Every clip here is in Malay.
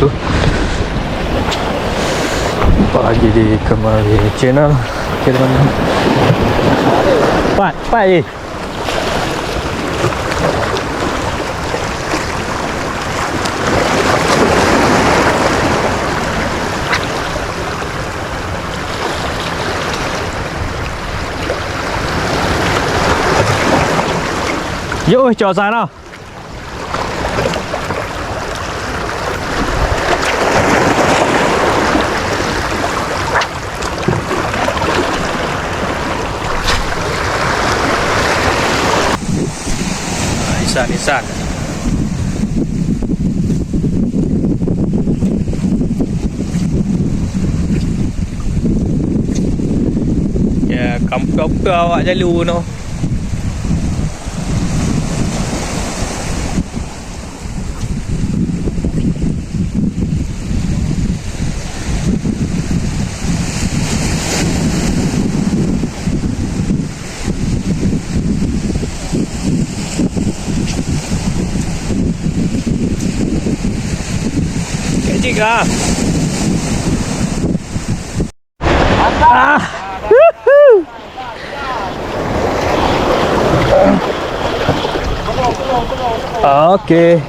tu. Jumpa lagi di Kemari Channel. Okay, teman-teman. Pat je. Yo, cho ra nào. Nisan. Ya, kampung awak jalu no. Jika Oke.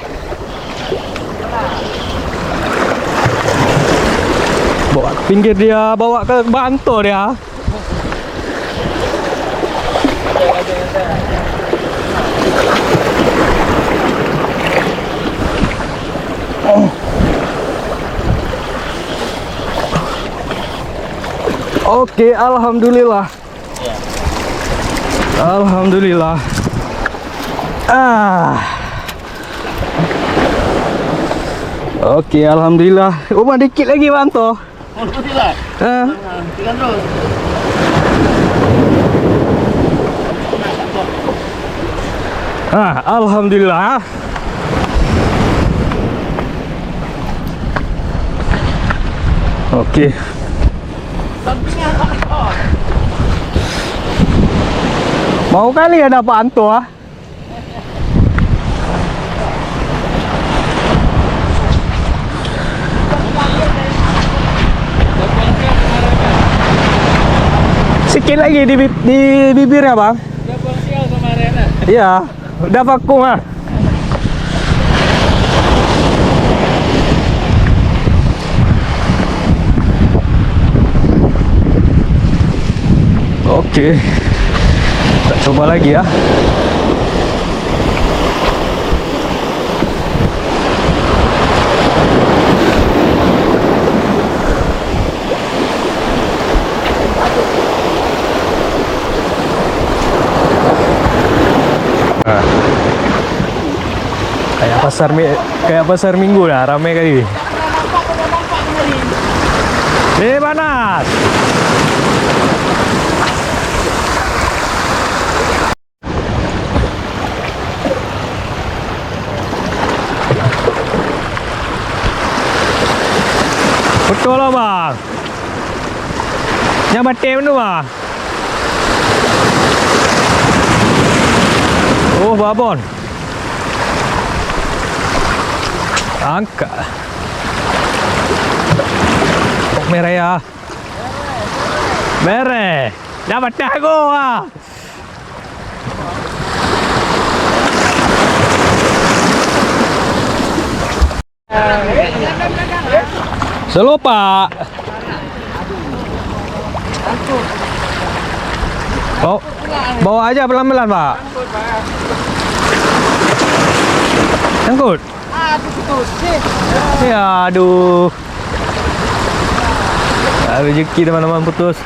Bawa ke pinggir dia, bawa ke Bantul dia. Oke, alhamdulillah. Alhamdulillah. Oke, alhamdulillah. Rumah dikit lagi Bantu. Alhamdulillah. Jalan terus. Alhamdulillah. Oke. Mau kali ada Bantu ah. Sikit lagi di bibirnya bang. Udah bangsial sama Rena. Iya, udah vakum ah. Oke, kita coba lagi ya. Kayak pasar minggu dah, ramai kali. Panas. Betul lah bang. Yang batik mana bang? Oh babon. Angka. Oh, merah ya. Merah. Dapat jago ah. Selo pak. Bawa aja pelan-pelan pak. Angkut. Ya aduh. Rezeki teman-teman putus.